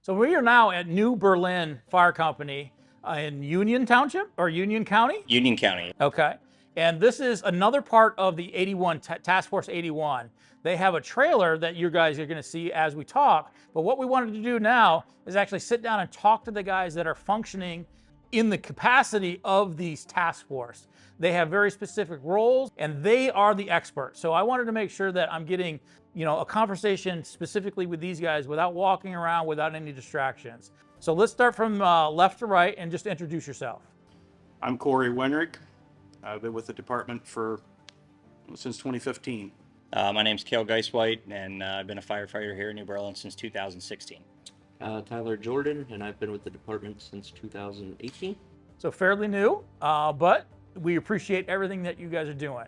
So we are now at New Berlin Fire Company in Union Township or Union County. Union County. Okay. And this is another part of the 81 Task Force 81. They have a trailer that you guys are going to see as we talk. But what we wanted to do now is actually sit down and talk to the guys that are functioning in the capacity of these task force. They have very specific roles and they are the experts. So I wanted to make sure that I'm getting, a conversation specifically with these guys without walking around, without any distractions. So let's start from left to right and just introduce yourself. I'm Corey Wenrick. I've been with the department since 2015. My name's Cale Geiswhite, and I've been a firefighter here in New Berlin since 2016. Tyler Jordan, and I've been with the department since 2018. So fairly new, but we appreciate everything that you guys are doing.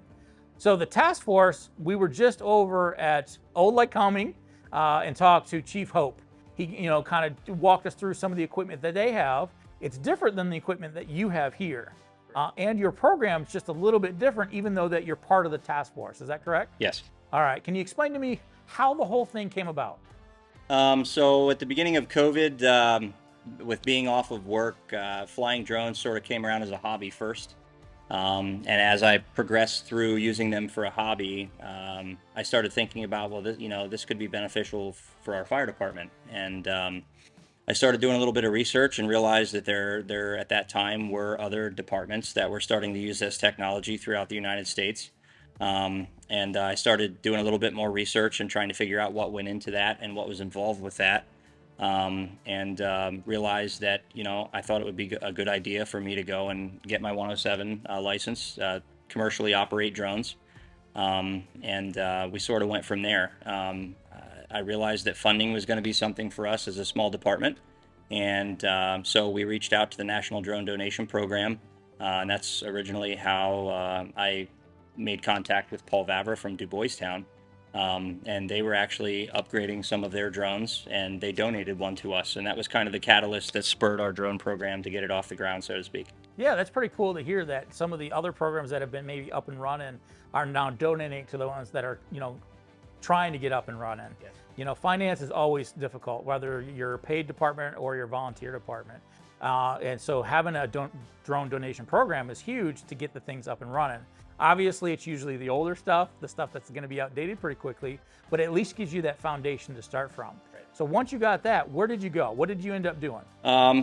So the task force, we were just over at Old Lycoming and talked to Chief Hope. He, kind of walked us through some of the equipment that they have. It's different than the equipment that you have here. And your program's just a little bit different, even though that you're part of the task force. Is that correct? Yes. All right. Can you explain to me how the whole thing came about? So at the beginning of COVID, with being off of work, flying drones sort of came around as a hobby first. And as I progressed through using them for a hobby, I started thinking about, well, this could be beneficial for our fire department. And I started doing a little bit of research and realized that there at that time were other departments that were starting to use this technology throughout the United States. And I started doing a little bit more research and trying to figure out what went into that and what was involved with that. And realized that, I thought it would be a good idea for me to go and get my 107 license, commercially operate drones. And we sort of went from there. I realized that funding was going to be something for us as a small department. And so we reached out to the National Drone Donation Program. And that's originally how I made contact with Paul Vavra from Du Bois Town. And they were actually upgrading some of their drones, and they donated one to us. And that was kind of the catalyst that spurred our drone program to get it off the ground, so to speak. Yeah, that's pretty cool to hear that some of the other programs that have been maybe up and running are now donating to the ones that are, trying to get up and running. Yes. Finance is always difficult, whether you're a paid department or your volunteer department. And so having a drone donation program is huge to get the things up and running. Obviously, it's usually the older stuff, the stuff that's going to be outdated pretty quickly, but at least gives you that foundation to start from. Right. So once you got that, where did you go? What did you end up doing?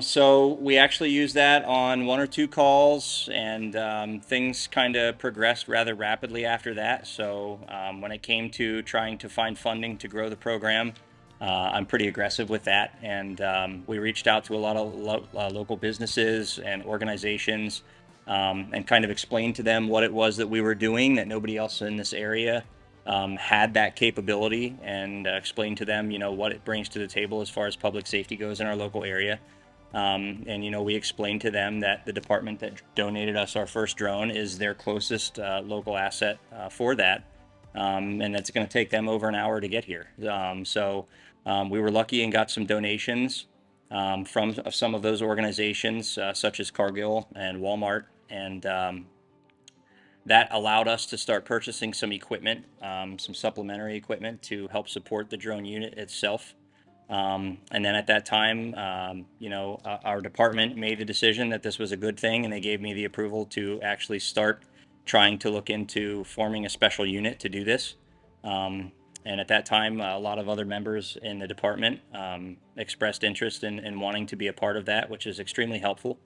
So we actually used that on one or two calls, and things kind of progressed rather rapidly after that. So when it came to trying to find funding to grow the program, I'm pretty aggressive with that. And we reached out to a lot of local businesses and organizations, and kind of explained to them what it was that we were doing, that nobody else in this area had that capability, and explained to them, what it brings to the table as far as public safety goes in our local area. And, we explained to them that the department that donated us our first drone is their closest local asset for that. And it's going to take them over an hour to get here. So we were lucky and got some donations from some of those organizations, such as Cargill and Walmart. And that allowed us to start purchasing some equipment, some supplementary equipment to help support the drone unit itself. And then at that time, our department made the decision that this was a good thing, and they gave me the approval to actually start trying to look into forming a special unit to do this. And at that time, a lot of other members in the department expressed interest in wanting to be a part of that, which is extremely helpful.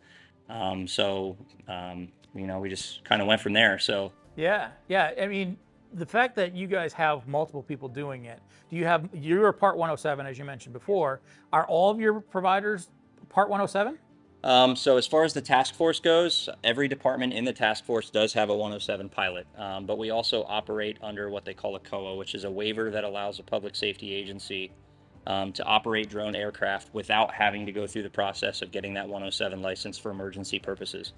We just kind of went from there. So yeah. I mean, the fact that you guys have multiple people doing it, you're Part 107, as you mentioned before. Are all of your providers Part 107? So as far as the task force goes, every department in the task force does have a 107 pilot, but we also operate under what they call a COA, which is a waiver that allows a public safety agency to operate drone aircraft without having to go through the process of getting that 107 license for emergency purposes.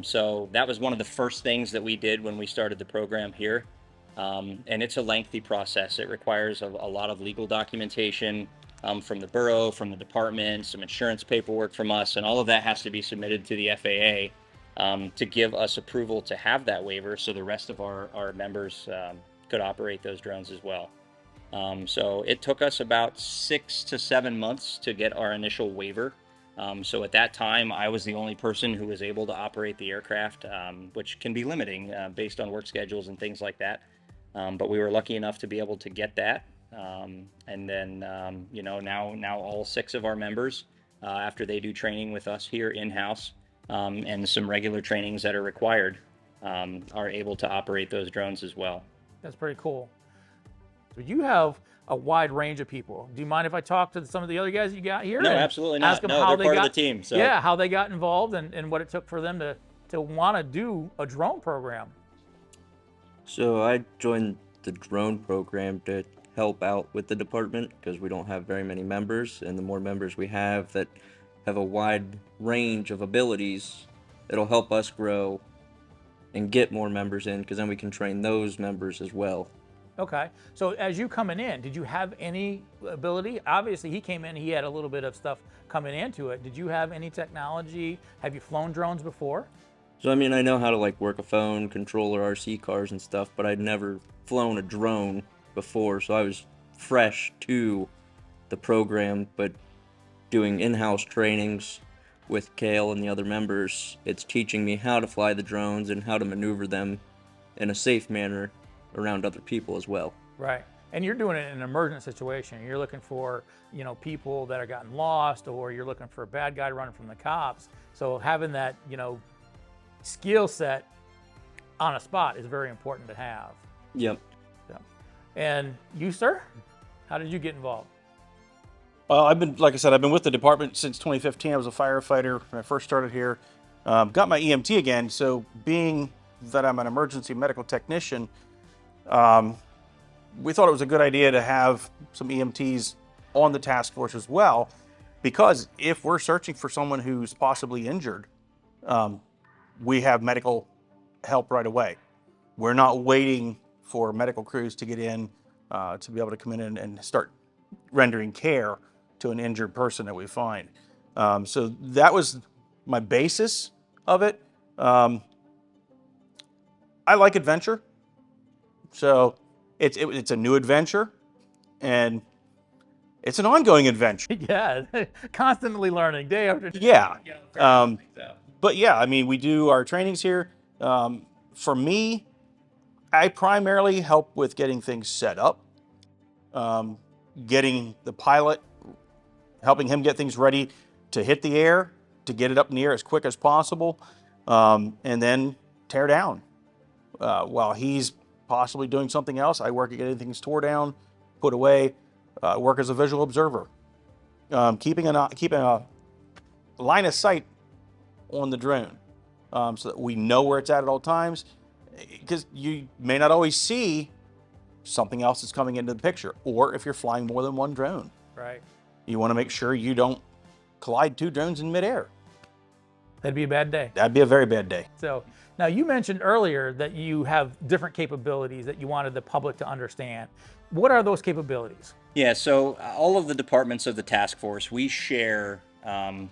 So that was one of the first things that we did when we started the program here. And it's a lengthy process. It requires a lot of legal documentation from the borough, from the department, some insurance paperwork from us, and all of that has to be submitted to the FAA to give us approval to have that waiver so the rest of our members could operate those drones as well. So it took us about 6 to 7 months to get our initial waiver. So at that time, I was the only person who was able to operate the aircraft, which can be limiting based on work schedules and things like that. But we were lucky enough to be able to get that. And then, now all 6 of our members, after they do training with us here in-house, and some regular trainings that are required, are able to operate those drones as well. That's pretty cool. So you have a wide range of people. Do you mind if I talk to some of the other guys you got here? No, and absolutely not. Ask them No, how they're they part of got, the team, so. Yeah, how they got involved and what it took for them to want to do a drone program. So I joined the drone program to help out with the department because we don't have very many members, and the more members we have that have a wide range of abilities, it'll help us grow and get more members in, because then we can train those members as well. Okay. So as you coming in, did you have any ability? Obviously, he came in, he had a little bit of stuff coming into it. Did you have any technology? Have you flown drones before? So I mean, I know how to like work a phone, controller, RC cars and stuff, but I'd never flown a drone before, so I was fresh to the program. But doing in-house trainings with Kale and the other members, it's teaching me how to fly the drones and how to maneuver them in a safe manner around other people as well. Right. And you're doing it in an emergent situation. You're looking for, people that are gotten lost, or you're looking for a bad guy running from the cops. So having that, skill set on a spot is very important to have. Yep. So, and you, sir, how did you get involved? Well, like I said, I've been with the department since 2015. I was a firefighter when I first started here. Got my EMT again, so being that I'm an emergency medical technician, we thought it was a good idea to have some EMTs on the task force as well, because if we're searching for someone who's possibly injured, we have medical help right away. We're not waiting for medical crews to get in to be able to come in and start rendering care to an injured person that we find. So that was my basis of it. I like adventure. So it's a new adventure, and it's an ongoing adventure. Yeah, constantly learning day after day. Yeah. But yeah, I mean, we do our trainings here. For me, I primarily help with getting things set up, getting the pilot, helping him get things ready to hit the air, to get it up in the air as quick as possible, and then tear down. While he's possibly doing something else, I work at getting things tore down, put away, work as a visual observer, keeping a line of sight on the drone, so that we know where it's at all times, because you may not always see something else that's coming into the picture, or if you're flying more than one drone. Right. You want to make sure you don't collide 2 drones in midair. That'd be a bad day. That'd be a very bad day. So now you mentioned earlier that you have different capabilities that you wanted the public to understand. What are those capabilities? Yeah, so all of the departments of the task force, we share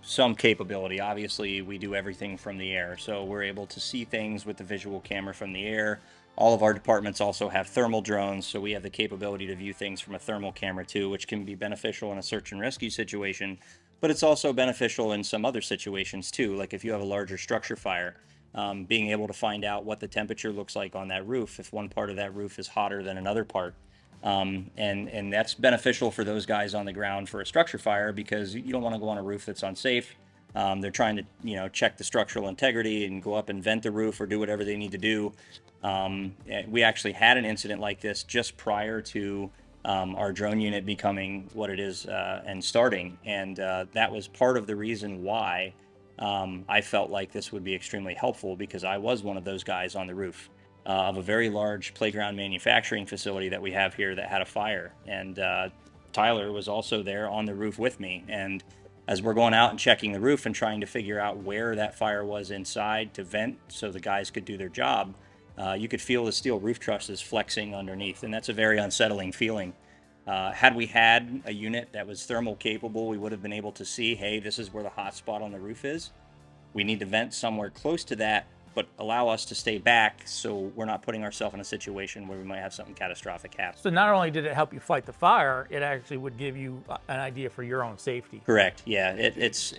some capability. Obviously, we do everything from the air, so we're able to see things with the visual camera from the air. All of our departments also have thermal drones, so we have the capability to view things from a thermal camera too, which can be beneficial in a search and rescue situation, but it's also beneficial in some other situations too, like if you have a larger structure fire, being able to find out what the temperature looks like on that roof, if one part of that roof is hotter than another part. And that's beneficial for those guys on the ground for a structure fire, because you don't want to go on a roof that's unsafe. They're trying to, check the structural integrity and go up and vent the roof or do whatever they need to do. We actually had an incident like this just prior to our drone unit becoming what it is and starting. And that was part of the reason why I felt like this would be extremely helpful, because I was one of those guys on the roof of a very large playground manufacturing facility that we have here that had a fire. And Tyler was also there on the roof with me. And as we're going out and checking the roof and trying to figure out where that fire was inside to vent so the guys could do their job, you could feel the steel roof trusses flexing underneath, and that's a very unsettling feeling. Had we had a unit that was thermal capable, we would have been able to see, hey, this is where the hot spot on the roof is. We need to vent somewhere close to that, but allow us to stay back so we're not putting ourselves in a situation where we might have something catastrophic happen. So not only did it help you fight the fire, it actually would give you an idea for your own safety. Correct. Yeah, it's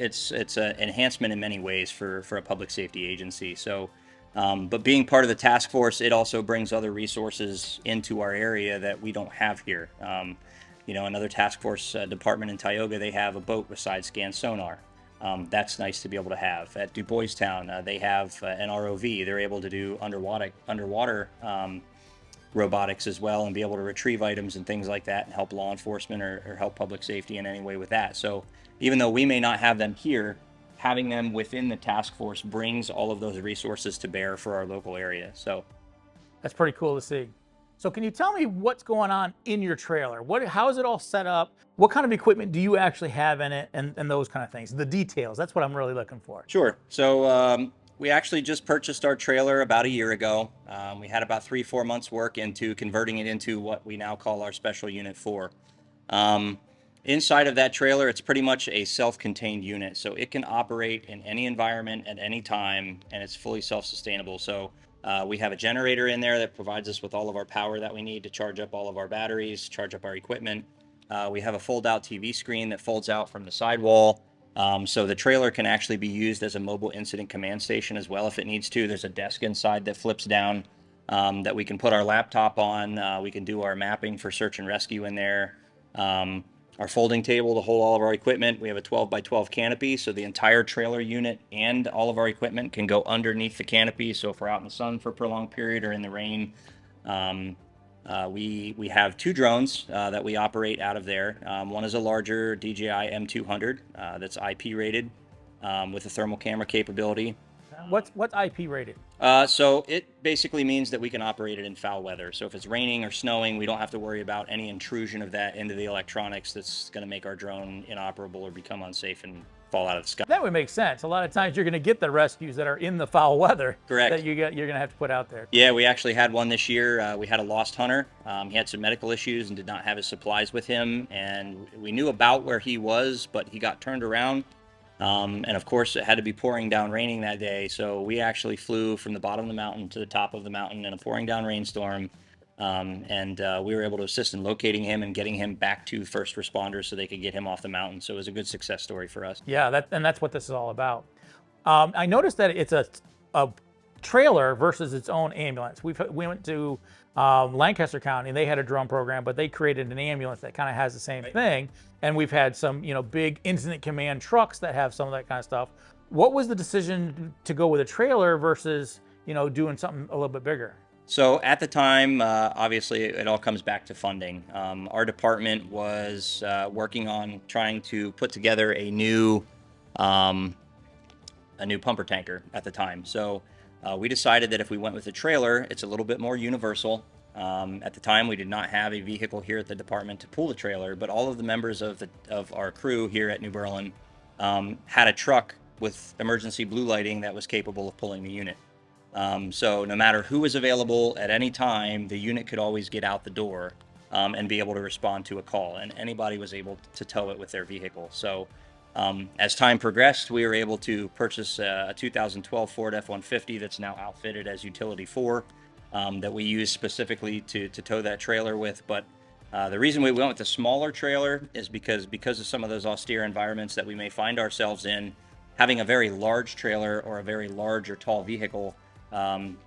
an enhancement in many ways for a public safety agency. So, but being part of the task force, it also brings other resources into our area that we don't have here. You know, another task force department in Tioga, they have a boat with side scan sonar. That's nice to be able to have. At Du Bois Town, they have an ROV. They're able to do underwater robotics as well, and be able to retrieve items and things like that and help law enforcement or help public safety in any way with that. So even though we may not have them here, having them within the task force brings all of those resources to bear for our local area. So That's pretty cool to see. So can you tell me what's going on in your trailer? How is it all set up? What kind of equipment do you actually have in it, and those kind of things? The details, that's what I'm really looking for. Sure. So we actually just purchased our trailer about a year ago. We had about 3-4 months work into converting it into what we now call our Special Unit 4. Inside of that trailer, it's pretty much a self-contained unit, so it can operate in any environment at any time, and it's fully self-sustainable. So we have a generator in there that provides us with all of our power that we need to charge up all of our batteries, charge up our equipment. We have a fold-out TV screen that folds out from the sidewall. So the trailer can actually be used as a mobile incident command station as well if it needs to. There's a desk inside that flips down that we can put our laptop on. We can do our mapping for search and rescue in there. Our folding table to hold all of our equipment. We have a 12 by 12 canopy, so the entire trailer unit and all of our equipment can go underneath the canopy. So if we're out in the sun for a prolonged period or in the rain, we have 2 drones that we operate out of there. One is a larger DJI M200 that's IP rated with a thermal camera capability. What's IP rated? So it basically means that we can operate it in foul weather. So if it's raining or snowing, we don't have to worry about any intrusion of that into the electronics that's going to make our drone inoperable or become unsafe and fall out of the sky. That would make sense. A lot of times you're going to get the rescues that are in the foul weather. Correct. That you're going to have to put out there. Yeah, we actually had one this year. We had a lost hunter. He had some medical issues and did not have his supplies with him. And we knew about where he was, but he got turned around. And of course, it had to be pouring down raining that day. So we actually flew from the bottom of the mountain to the top of the mountain in a pouring down rainstorm. And we were able to assist in locating him and getting him back to first responders so they could get him off the mountain. So it was a good success story for us. Yeah, that's what this is all about. I noticed that it's a trailer versus its own ambulance. We went to Lancaster County, and they had a drone program, but they created an ambulance that kind of has the same thing. And we've had some, big incident command trucks that have some of that kind of stuff. What was the decision to go with a trailer versus, doing something a little bit bigger? So at the time, obviously, it all comes back to funding. Our department was working on trying to put together a new pumper tanker at the time. So we decided that if we went with a trailer, it's a little bit more universal. At the time, we did not have a vehicle here at the department to pull the trailer, but all of the members of our crew here at New Berlin had a truck with emergency blue lighting that was capable of pulling the unit. So no matter who was available at any time, the unit could always get out the door and be able to respond to a call, and anybody was able to tow it with their vehicle. So as time progressed, we were able to purchase a 2012 Ford F-150 that's now outfitted as Utility 4 that we use specifically to tow that trailer with. But the reason we went with the smaller trailer is because of some of those austere environments that we may find ourselves in. Having a very large trailer or a very large or tall vehicle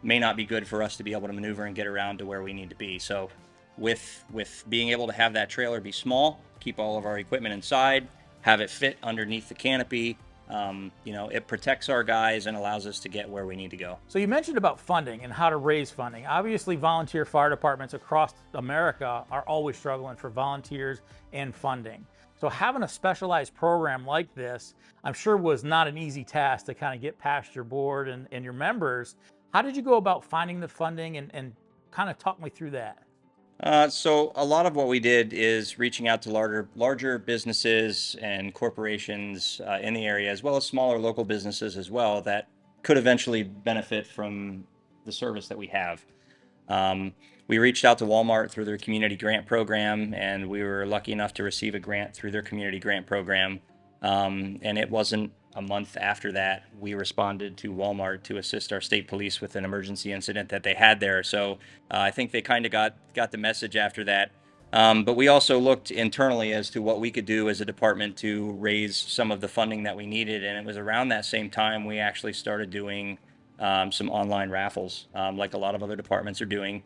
may not be good for us to be able to maneuver and get around to where we need to be. So with being able to have that trailer be small, keep all of our equipment inside, have it fit underneath the canopy, it protects our guys and allows us to get where we need to go. So you mentioned about funding and how to raise funding. Obviously, volunteer fire departments across America are always struggling for volunteers and funding. So having a specialized program like this, I'm sure was not an easy task to kind of get past your board and your members. How did you go about finding the funding and kind of talk me through that? So a lot of what we did is reaching out to larger businesses and corporations in the area, as well as smaller local businesses as well, that could eventually benefit from the service that we have. We reached out to Walmart through their community grant program, and we were lucky enough to receive a grant through their community grant program. And it wasn't a month after that, we responded to Walmart to assist our state police with an emergency incident that they had there. So I think they kind of got the message after that. But we also looked internally as to what we could do as a department to raise some of the funding that we needed. And it was around that same time we actually started doing some online raffles, like a lot of other departments are doing.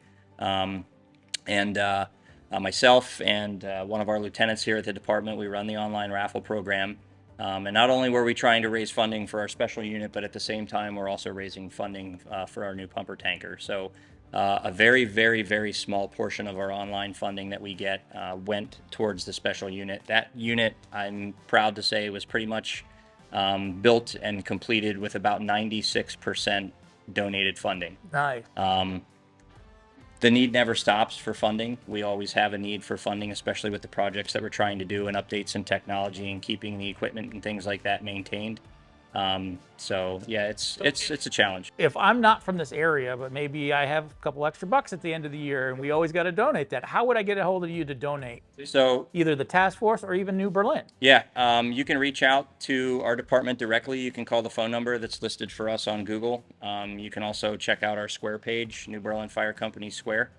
Myself and one of our lieutenants here at the department, we run the online raffle program. And not only were we trying to raise funding for our special unit, but at the same time, we're also raising funding for our new pumper tanker. So a very, very, very small portion of our online funding that we get went towards the special unit. That unit, I'm proud to say, was pretty much built and completed with about 96% donated funding. Nice. The need never stops for funding. We always have a need for funding, especially with the projects that we're trying to do and updates in technology and keeping the equipment and things like that maintained. So yeah, it's a challenge. If I'm not from this area, but maybe I have a couple extra bucks at the end of the year and we always got to donate that, how would I get a hold of you to donate? So Either the task force or even New Berlin. yeah, you can reach out to our department directly. You can call the phone number that's listed for us on Google. You can also check out our Square page, New Berlin Fire Company Square.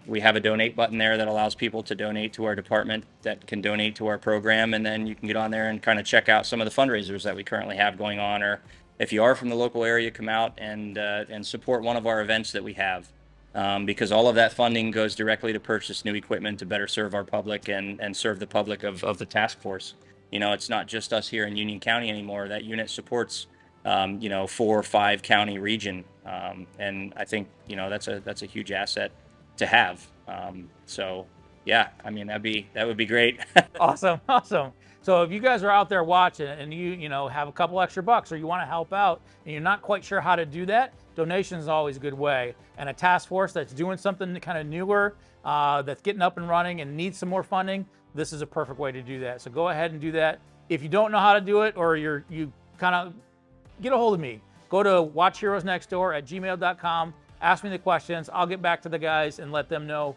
We have a donate button there that allows people to donate to our department, that can donate to our program, and then you can get on there and kind of check out some of the fundraisers that we currently have going on. Or if you are from the local area, come out and support one of our events that we have, because all of that funding goes directly to purchase new equipment to better serve our public and serve the public of the task force. You know, it's not just us here in Union County anymore. That unit supports 4 or 5 county region, and I think that's a huge asset to have. So yeah, I mean, that would be great. Awesome. So if you guys are out there watching and you have a couple extra bucks or you want to help out and you're not quite sure how to do that, donation is always a good way. And a task force that's doing something kind of newer, that's getting up and running and needs some more funding, this is a perfect way to do that. So go ahead and do that. If you don't know how to do it, or you kind of get a hold of me, go to watchheroesnextdoor@gmail.com. Ask me the questions. I'll get back to the guys and let them know,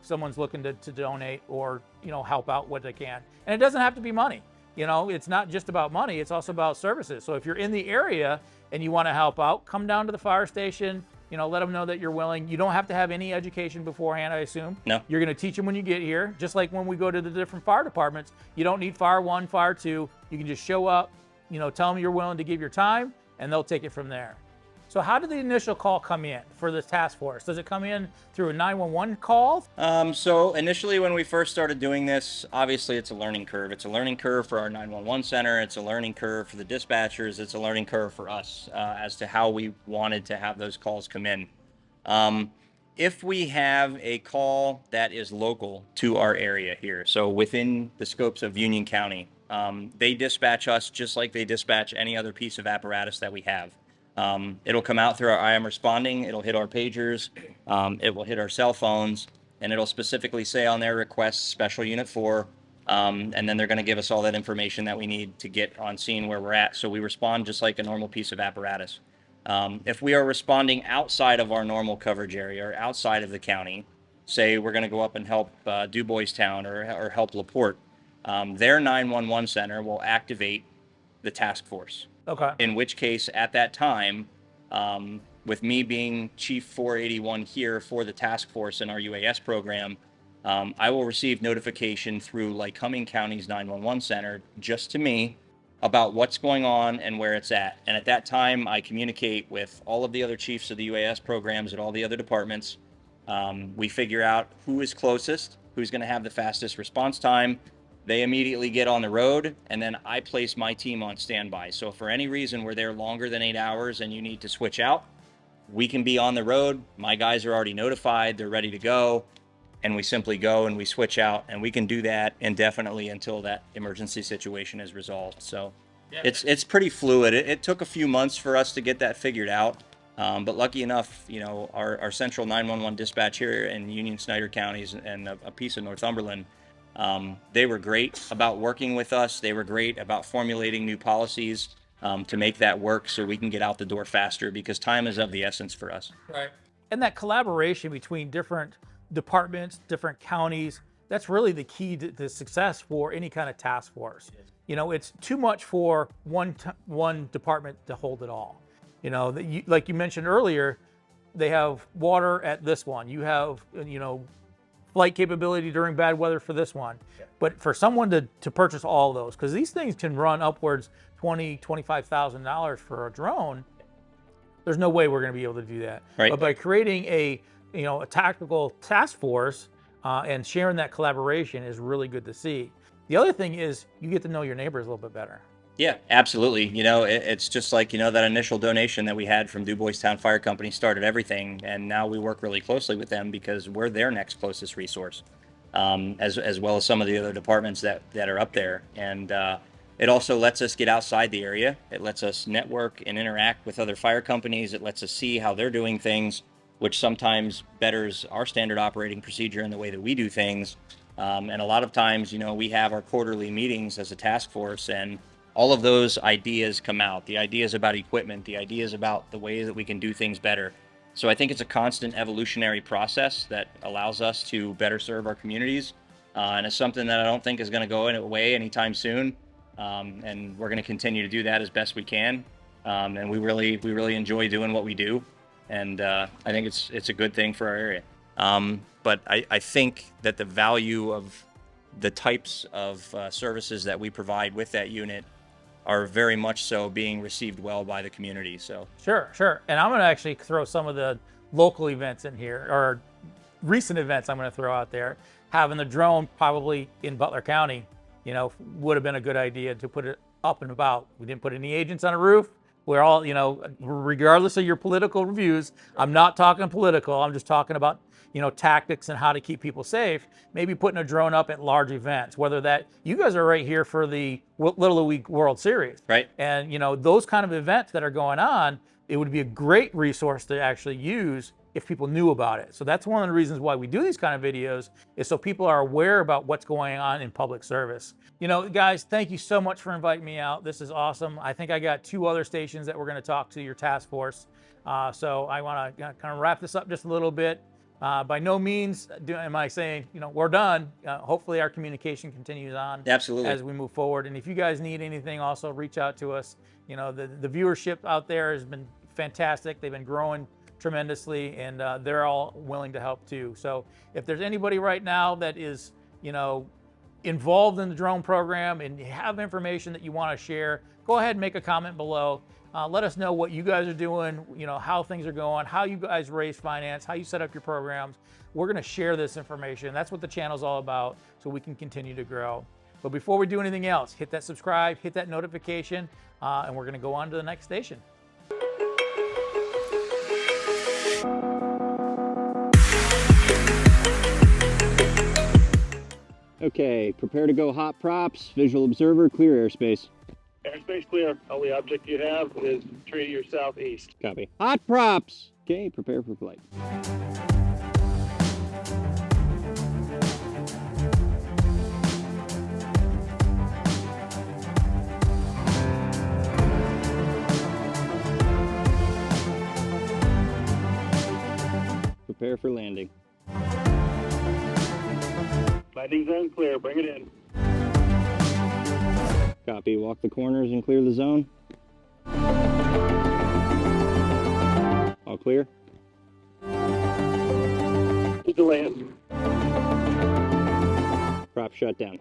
someone's looking to donate or, help out what they can. And it doesn't have to be money. It's not just about money. It's also about services. So if you're in the area and you want to help out, come down to the fire station, let them know that you're willing. You don't have to have any education beforehand, I assume. No. You're going to teach them when you get here. Just like when we go to the different fire departments, you don't need fire 1, fire 2. You can just show up, tell them you're willing to give your time, and they'll take it from there. So how did the initial call come in for the task force? Does it come in through a 911 call? So initially when we first started doing this, obviously it's a learning curve. It's a learning curve for our 911 center. It's a learning curve for the dispatchers. It's a learning curve for us as to how we wanted to have those calls come in. If we have a call that is local to our area here, so within the scopes of Union County, they dispatch us just like they dispatch any other piece of apparatus that we have. It'll come out through our I am responding, it'll hit our pagers, it will hit our cell phones, and it'll specifically say on their request special unit 4, and then they're going to give us all that information that we need to get on scene where we're at. So we respond just like a normal piece of apparatus. If we are responding outside of our normal coverage area or outside of the county, say we're going to go up and help Du Bois Town or help LaPorte, their 911 center will activate the task force. Okay. In which case, at that time, with me being Chief 481 here for the task force in our UAS program, I will receive notification through Lycoming County's 911 center just to me about what's going on and where it's at. And at that time, I communicate with all of the other chiefs of the UAS programs at all the other departments. We figure out who is closest, who's going to have the fastest response time. They immediately get on the road, and then I place my team on standby. So if for any reason we're there longer than 8 hours and you need to switch out, we can be on the road. My guys are already notified. They're ready to go. And we simply go and we switch out, and we can do that indefinitely until that emergency situation is resolved. So yeah, it's pretty fluid. It took a few months for us to get that figured out. But lucky enough, our central 911 dispatch here in Union Snyder counties and a piece of Northumberland, they were great about working with us. They were great about formulating new policies to make that work so we can get out the door faster, because time is of the essence for us. Right. And that collaboration between different departments, different counties, that's really the key to success for any kind of task force. you know, it's too much for one department to hold it all. You know, like you mentioned earlier, they have water at this one. You have, you know, flight capability during bad weather for this one. But for someone to purchase all those, because these things can run upwards $25,000 for a drone, there's no way we're going to be able to do that. Right. But by creating a tactical task force and sharing that collaboration is really good to see. The other thing is you get to know your neighbors a little bit better. Yeah, absolutely. You know, it's just like, you know, that initial donation that we had from DuBois Town Fire Company started everything. And now we work really closely with them because we're their next closest resource, as well as some of the other departments that are up there. And it also lets us get outside the area. It lets us network and interact with other fire companies. It lets us see how they're doing things, which sometimes betters our standard operating procedure and the way that we do things. And a lot of times, you know, we have our quarterly meetings as a task force, and all of those ideas come out. The ideas about equipment, the ideas about the ways that we can do things better. So I think it's a constant evolutionary process that allows us to better serve our communities. And it's something that I don't think is going to go away anytime soon. And we're going to continue to do that as best we can. And we really enjoy doing what we do. And I think it's a good thing for our area. But I think that the value of the types of services that we provide with that unit are very much so being received well by the community. So Sure. And I'm going to actually throw some of the local events in here, or recent events I'm going to throw out there. Having the drone probably in Butler County, you know, would have been a good idea to put it up and about. We didn't put any agents on a roof. We're all, you know, regardless of your political views, I'm not talking political. I'm just talking about, you know, tactics and how to keep people safe. Maybe putting a drone up at large events, whether that, you guys are right here for the Little League World Series. Right. And, you know, those kind of events that are going on, it would be a great resource to actually use if people knew about it. So that's one of the reasons why we do these kind of videos, is so people are aware about what's going on in public service. You know, guys, thank you so much for inviting me out. This is awesome. I think I got 2 other stations that we're going to talk to your task force. So I want to kind of wrap this up just a little bit. By no means am I saying, you know, we're done. Hopefully our communication continues on. Absolutely. As we move forward. And if you guys need anything, also reach out to us. You know, the viewership out there has been fantastic. They've been growing tremendously, and they're all willing to help too. So if there's anybody right now that is, you know, involved in the drone program and you have information that you want to share, go ahead and make a comment below. Let us know what you guys are doing, you know, how things are going, how you guys raise finance, how you set up your programs. We're going to share this information. That's what the channel's all about, so we can continue to grow. But before we do anything else, hit that subscribe, hit that notification, and we're going to go on to the next station. Okay, prepare to go hot props, visual observer, clear airspace. Airspace clear. Only object you have is tree to your southeast. Copy. Hot props! Okay, prepare for flight. Prepare for landing. Landing zone clear. Bring it in. Copy. Walk the corners and clear the zone. All clear. To the land. Prop shut down.